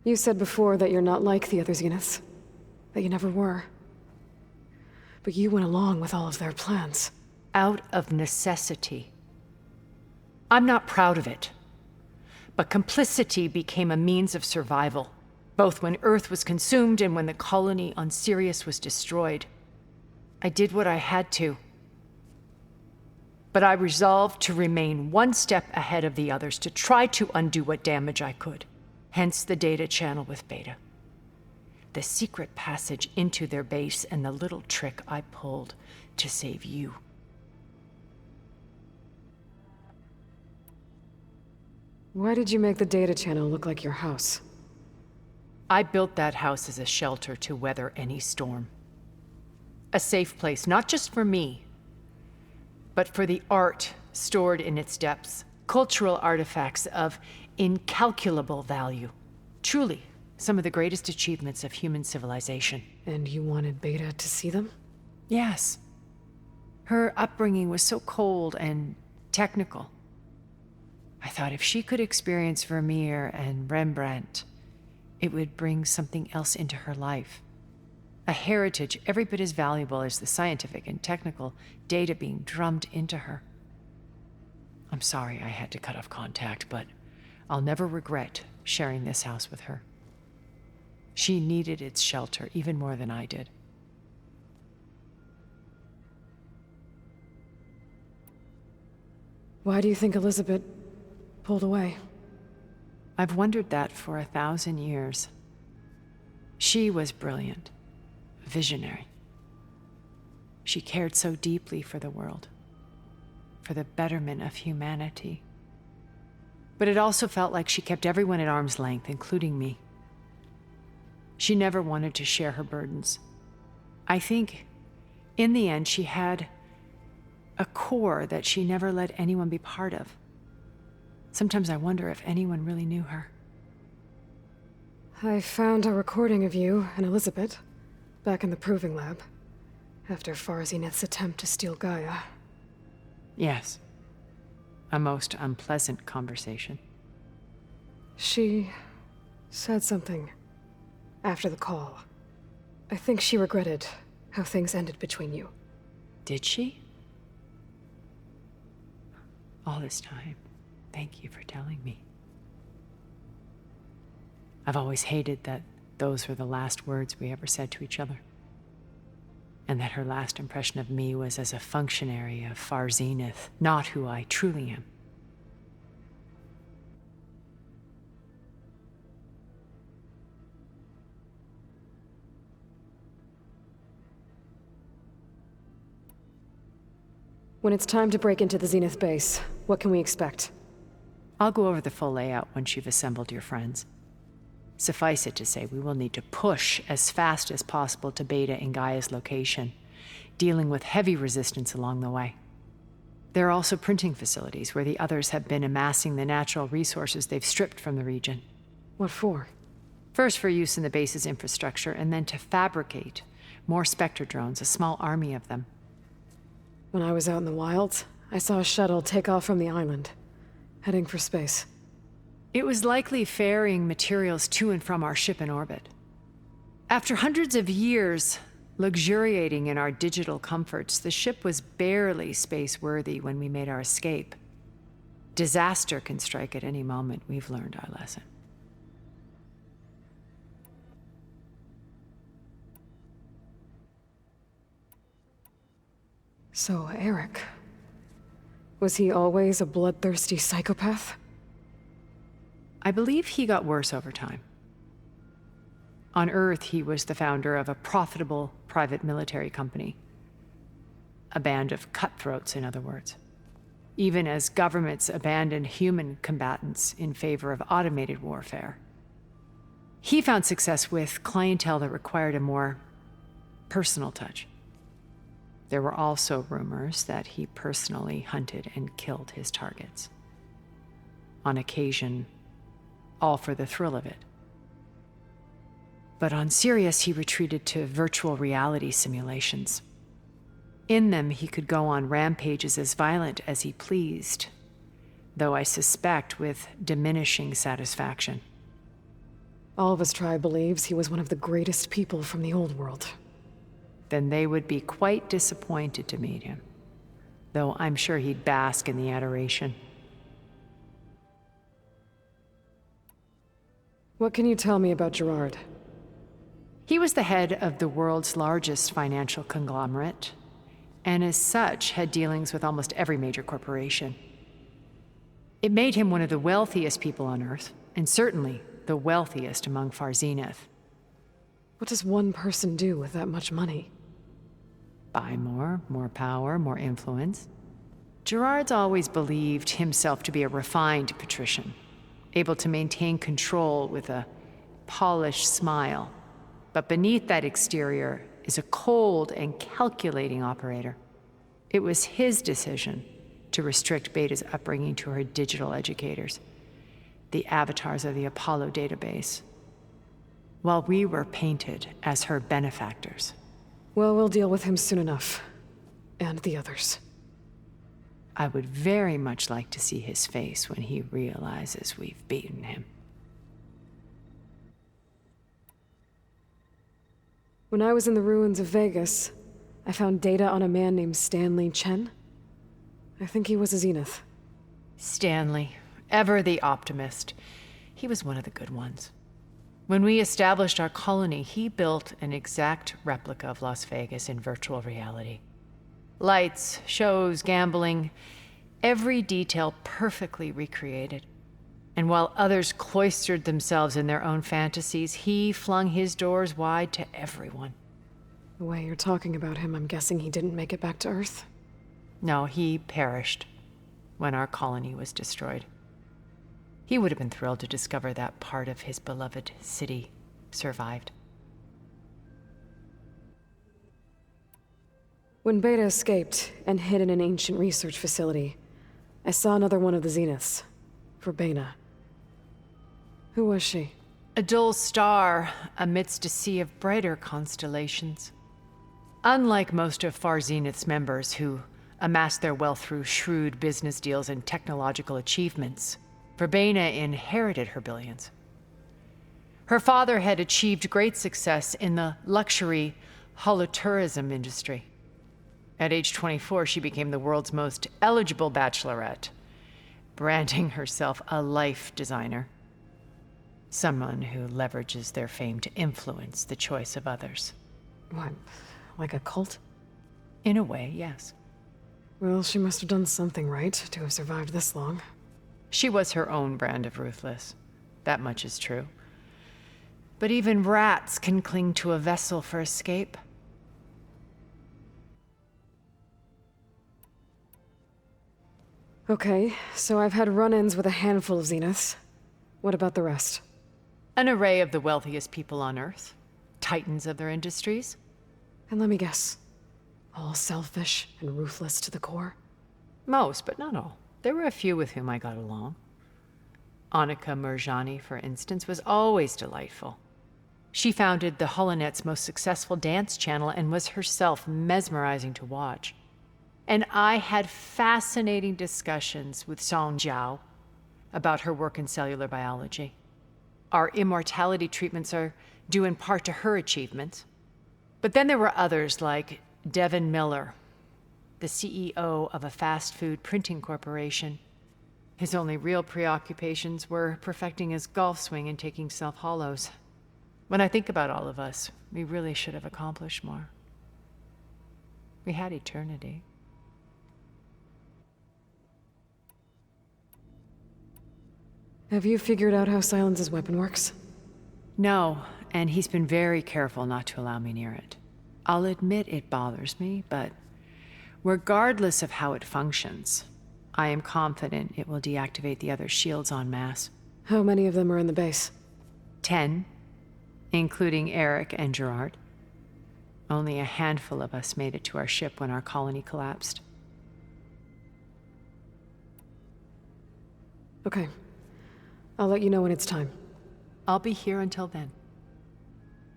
You said before that you're not like the other Zeniths. That you never were. But you went along with all of their plans. Out of necessity. I'm not proud of it. But complicity became a means of survival, both when Earth was consumed and when the colony on Sirius was destroyed. I did what I had to. But I resolved to remain one step ahead of the others, to try to undo what damage I could. Hence the data channel with Beta. The secret passage into their base and the little trick I pulled to save you. Why did you make the data channel look like your house? I built that house as a shelter to weather any storm. A safe place, not just for me, but for the art stored in its depths. Cultural artifacts of incalculable value. Truly, some of the greatest achievements of human civilization. And you wanted Beta to see them? Yes. Her upbringing was so cold and technical. I thought if she could experience Vermeer and Rembrandt, it would bring something else into her life. A heritage every bit as valuable as the scientific and technical data being drummed into her. I'm sorry I had to cut off contact, but I'll never regret sharing this house with her. She needed its shelter even more than I did. Why do you think Elizabeth pulled away? I've wondered that for 1,000 years. She was brilliant, visionary. She cared so deeply for the world, for the betterment of humanity. But it also felt like she kept everyone at arm's length, including me. She never wanted to share her burdens. I think, in the end, she had a core that she never let anyone be part of. Sometimes I wonder if anyone really knew her. I found a recording of you and Elizabeth back in the Proving Lab, after Far Zenith's attempt to steal Gaia. Yes. A most unpleasant conversation. She said something after the call. I think she regretted how things ended between you. Did she? All this time, thank you for telling me. I've always hated that those were the last words we ever said to each other. And that her last impression of me was as a functionary of Far Zenith, not who I truly am. When it's time to break into the Zenith base, what can we expect? I'll go over the full layout once you've assembled your friends. Suffice it to say, we will need to push as fast as possible to Beta and Gaia's location, dealing with heavy resistance along the way. There are also printing facilities where the others have been amassing the natural resources they've stripped from the region. What for? First for use in the base's infrastructure, and then to fabricate more Spectre drones, a small army of them. When I was out in the wilds, I saw a shuttle take off from the island, heading for space. It was likely ferrying materials to and from our ship in orbit. After hundreds of years luxuriating in our digital comforts, the ship was barely space-worthy when we made our escape. Disaster can strike at any moment. We've learned our lesson. So, Eric. Was he always a bloodthirsty psychopath? I believe he got worse over time. On Earth, he was the founder of a profitable private military company. A band of cutthroats, in other words. Even as governments abandoned human combatants in favor of automated warfare. He found success with clientele that required a more personal touch. There were also rumors that he personally hunted and killed his targets. On occasion, all for the thrill of it. But on Sirius, he retreated to virtual reality simulations. In them, he could go on rampages as violent as he pleased, though I suspect with diminishing satisfaction. Alva's tribe believes he was one of the greatest people from the old world. Then they would be quite disappointed to meet him. Though I'm sure he'd bask in the adoration. What can you tell me about Gerard? He was the head of the world's largest financial conglomerate, and as such had dealings with almost every major corporation. It made him one of the wealthiest people on Earth, and certainly the wealthiest among Far Zenith. What does one person do with that much money? Buy more power, more influence. Gerard's always believed himself to be a refined patrician, able to maintain control with a polished smile. But beneath that exterior is a cold and calculating operator. It was his decision to restrict Beta's upbringing to her digital educators, the avatars of the Apollo database, while we were painted as her benefactors. Well, we'll deal with him soon enough. And the others. I would very much like to see his face when he realizes we've beaten him. When I was in the ruins of Vegas, I found data on a man named Stanley Chen. I think he was a Zenith. Stanley, ever the optimist. He was one of the good ones. When we established our colony, he built an exact replica of Las Vegas in virtual reality. Lights, shows, gambling, every detail perfectly recreated. And while others cloistered themselves in their own fantasies, he flung his doors wide to everyone. The way you're talking about him, I'm guessing he didn't make it back to Earth? No, he perished when our colony was destroyed. He would have been thrilled to discover that part of his beloved city survived. When Beta escaped and hid in an ancient research facility, I saw another one of the Zeniths, Verbena. Who was she? A dull star amidst a sea of brighter constellations. Unlike most of Far Zenith's members who amassed their wealth through shrewd business deals and technological achievements, Verbena inherited her billions. Her father had achieved great success in the luxury holotourism industry. At age 24, she became the world's most eligible bachelorette, branding herself a life designer. Someone who leverages their fame to influence the choice of others. What, like a cult? In a way, yes. Well, she must have done something right to have survived this long. She was her own brand of ruthless. That much is true. But even rats can cling to a vessel for escape. Okay, so I've had run-ins with a handful of Zeniths. What about the rest? An array of the wealthiest people on Earth. Titans of their industries. And let me guess. All selfish and ruthless to the core? Most, but not all. There were a few with whom I got along. Annika Murjani, for instance, was always delightful. She founded the Holonet's most successful dance channel and was herself mesmerizing to watch. And I had fascinating discussions with Song Jiao about her work in cellular biology. Our immortality treatments are due in part to her achievements. But then there were others like Devin Miller, the CEO of a fast food printing corporation. His only real preoccupations were perfecting his golf swing and taking self-hollows. When I think about all of us, we really should have accomplished more. We had eternity. Have you figured out how Silence's weapon works? No, and he's been very careful not to allow me near it. I'll admit it bothers me, but regardless of how it functions, I am confident it will deactivate the other shields en masse. How many of them are in the base? 10, including Eric and Gerard. Only a handful of us made it to our ship when our colony collapsed. Okay. I'll let you know when it's time. I'll be here until then.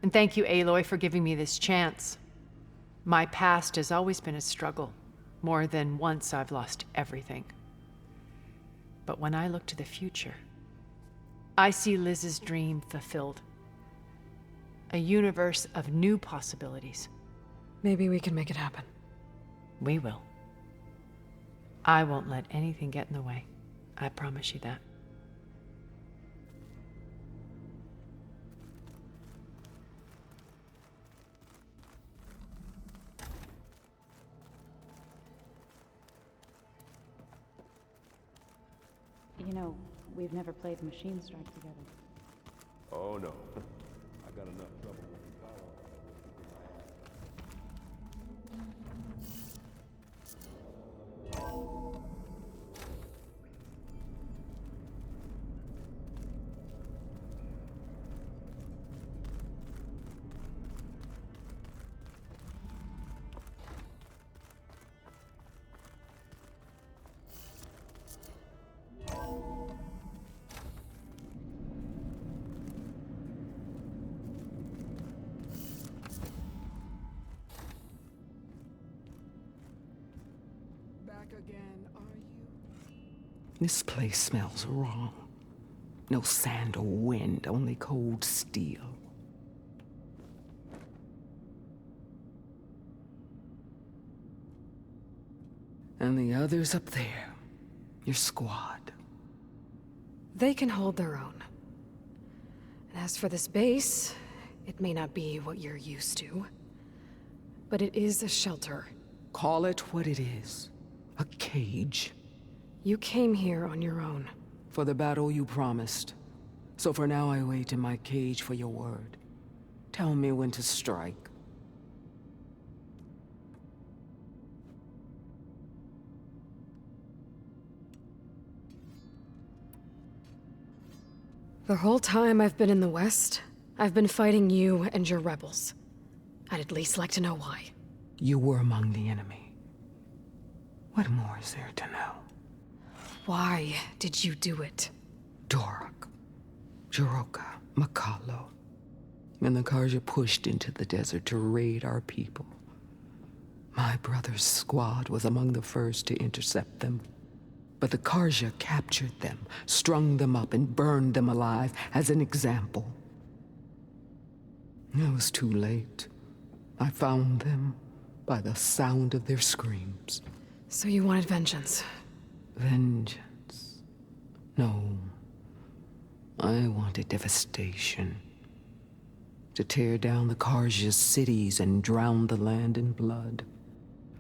And thank you, Aloy, for giving me this chance. My past has always been a struggle. More than once I've lost everything. But when I look to the future, I see Liz's dream fulfilled. A universe of new possibilities. Maybe we can make it happen. We will. I won't let anything get in the way. I promise you that. You know, we've never played Machine Strike together. Oh no. I got enough trouble with Again, are you? This place smells wrong. No sand or wind, only cold steel. And the others up there, your squad. They can hold their own. And as for this base, it may not be what you're used to, but it is a shelter. Call it what it is. A cage. You came here on your own. For the battle you promised. So for now I wait in my cage for your word. Tell me when to strike. The whole time I've been in the West, I've been fighting you and your rebels. I'd at least like to know why. You were among the enemy. What more is there to know? Why did you do it? Dorak, Jiroka, Makalo, and the Karja pushed into the desert to raid our people. My brother's squad was among the first to intercept them. But the Karja captured them, strung them up, and burned them alive as an example. It was too late. I found them by the sound of their screams. So you wanted vengeance? Vengeance? No. I wanted devastation. To tear down the Karja's cities and drown the land in blood.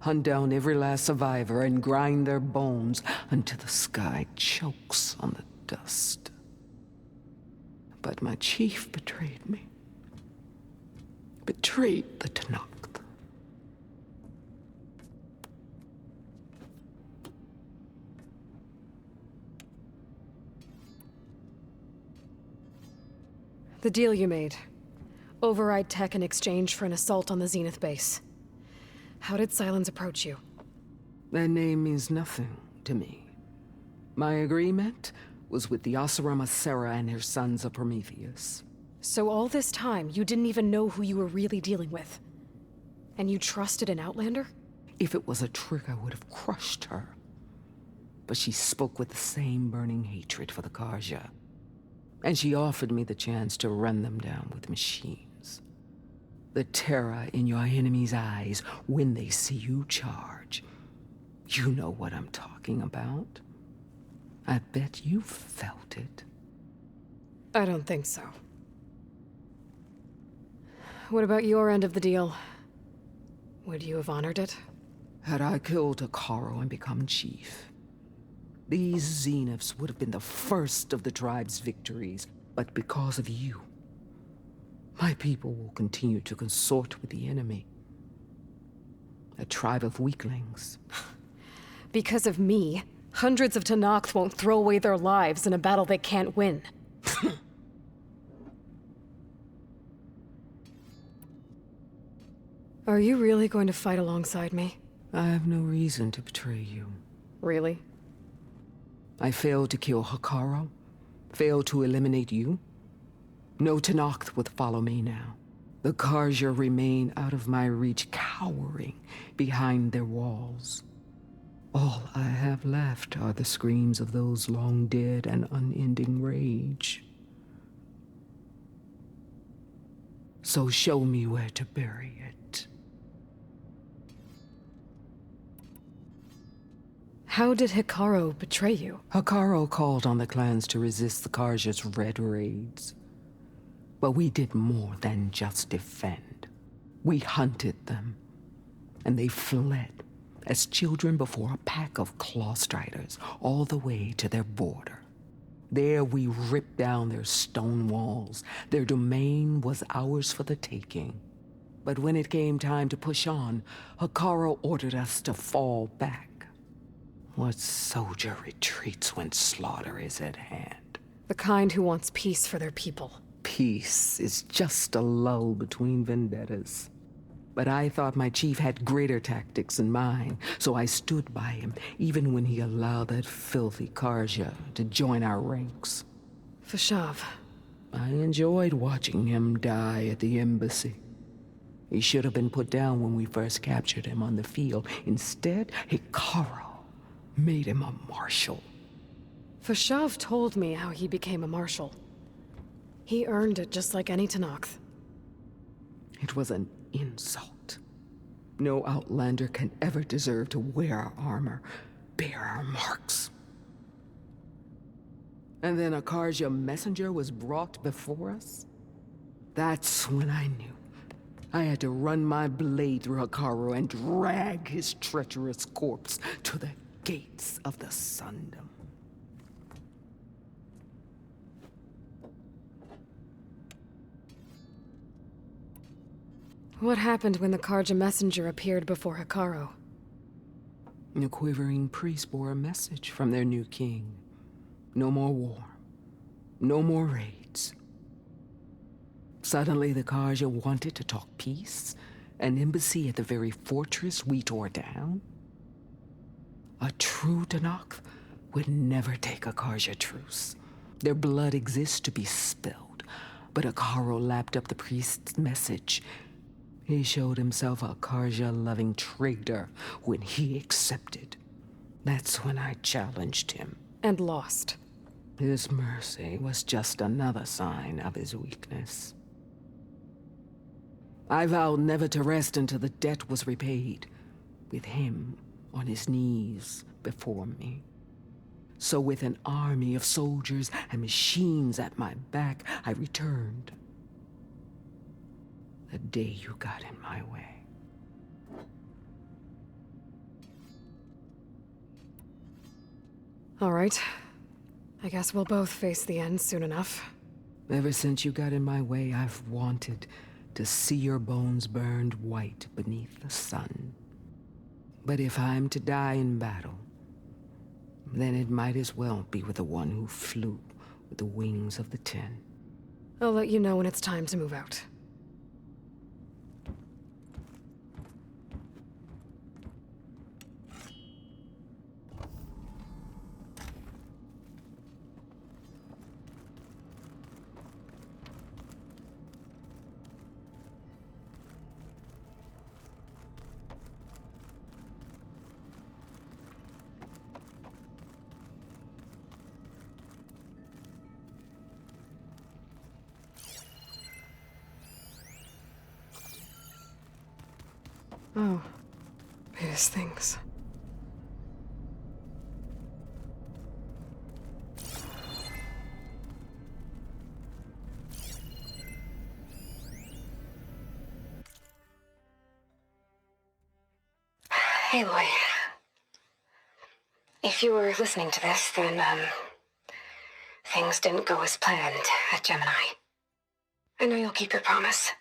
Hunt down every last survivor and grind their bones until the sky chokes on the dust. But my chief betrayed me. Betrayed the Tenakth. The deal you made. Override tech in exchange for an assault on the Zenith base. How did Sylens approach you? That name means nothing to me. My agreement was with the Oseram Sera and her sons of Prometheus. So all this time, you didn't even know who you were really dealing with? And you trusted an Outlander? If it was a trick, I would have crushed her. But she spoke with the same burning hatred for the Karja. And she offered me the chance to run them down with machines. The terror in your enemy's eyes when they see you charge. You know what I'm talking about. I bet you felt it. I don't think so. What about your end of the deal? Would you have honored it? Had I killed Hekarro and become chief, these Zeniths would have been the first of the tribe's victories. But because of you, my people will continue to consort with the enemy. A tribe of weaklings. Because of me, hundreds of Tenakth won't throw away their lives in a battle they can't win. Are you really going to fight alongside me? I have no reason to betray you. Really? I failed to kill Hekarro, failed to eliminate you. No Tenakth would follow me now. The Karja remain out of my reach, cowering behind their walls. All I have left are the screams of those long dead and unending rage. So show me where to bury it. How did Hikaru betray you? Hikaru called on the clans to resist the Karja's red raids. But we did more than just defend. We hunted them, and they fled as children before a pack of Clawstriders all the way to their border. There we ripped down their stone walls. Their domain was ours for the taking. But when it came time to push on, Hikaru ordered us to fall back. What soldier retreats when slaughter is at hand? The kind who wants peace for their people. Peace is just a lull between vendettas. But I thought my chief had greater tactics than mine, so I stood by him, even when he allowed that filthy Karja to join our ranks. Fashav. I enjoyed watching him die at the embassy. He should have been put down when we first captured him on the field. Instead, Hikaru made him a marshal. Fashav told me how he became a marshal. He earned it just like any Tenakth. It was an insult. No outlander can ever deserve to wear our armor, bear our marks. And then a Karja messenger was brought before us? That's when I knew. I had to run my blade through Hikaru and drag his treacherous corpse to the gates of the Sundom. What happened when the Karja messenger appeared before Hikaru? The quivering priests bore a message from their new king. No more war. No more raids. Suddenly the Karja wanted to talk peace? An embassy at the very fortress we tore down? A true Tenakth would never take a Karja truce. Their blood exists to be spilled. But Hikaru lapped up the priest's message. He showed himself a Karja-loving traitor when he accepted. That's when I challenged him. And lost. His mercy was just another sign of his weakness. I vowed never to rest until the debt was repaid, with him on his knees before me. So with an army of soldiers and machines at my back, I returned. The day you got in my way. All right. I guess we'll both face the end soon enough. Ever since you got in my way, I've wanted to see your bones burned white beneath the sun. But if I'm to die in battle, then it might as well be with the one who flew with the wings of the Ten. I'll let you know when it's time to move out. Oh, these things. Hey, Loy. If you were listening to this, then, things didn't go as planned at Gemini. I know you'll keep your promise.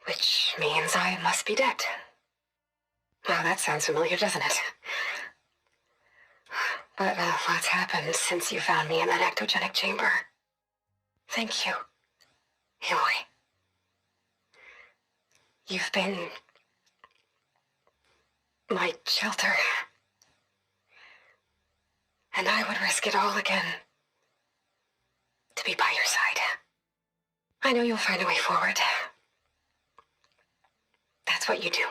Which means I must be dead. Well, that sounds familiar, doesn't it? But lots happened since you found me in that ectogenic chamber. Thank you, Aloy. You've been my shelter. And I would risk it all again to be by your side. I know you'll find a way forward. That's what you do.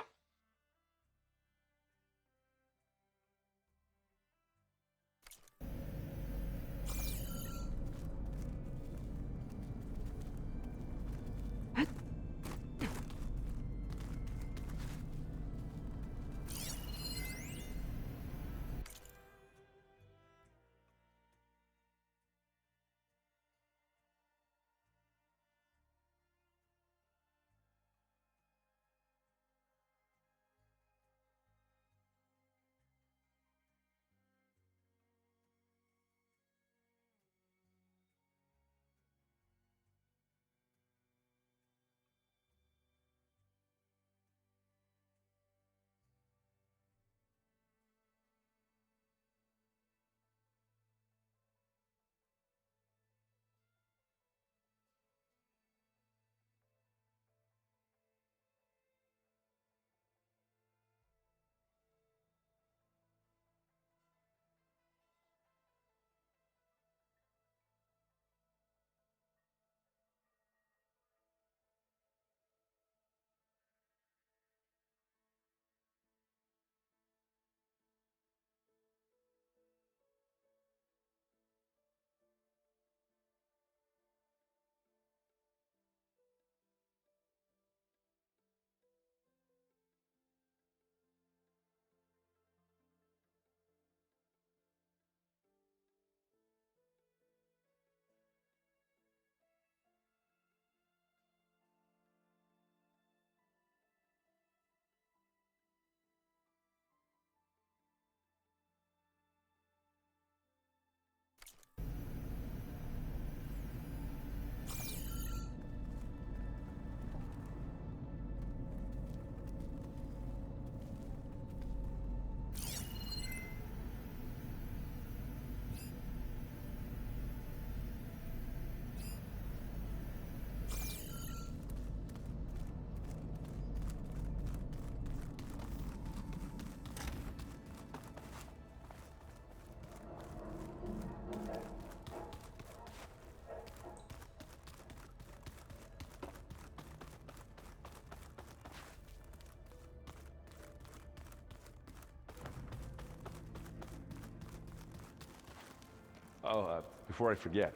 Oh, before I forget,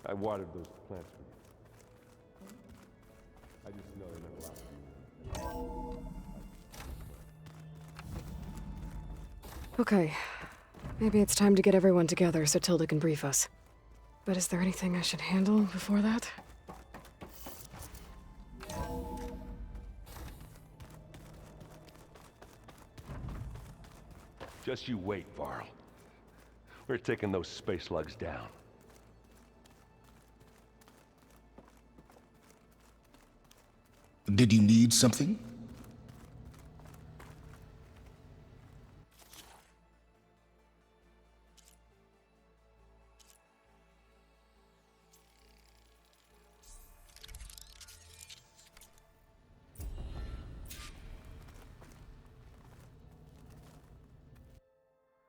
I watered those plants for you. I just know they meant a lot to you. Okay. Maybe it's time to get everyone together so Tilda can brief us. But is there anything I should handle before that? Just you wait, Varl. We're taking those space slugs down. Did you need something?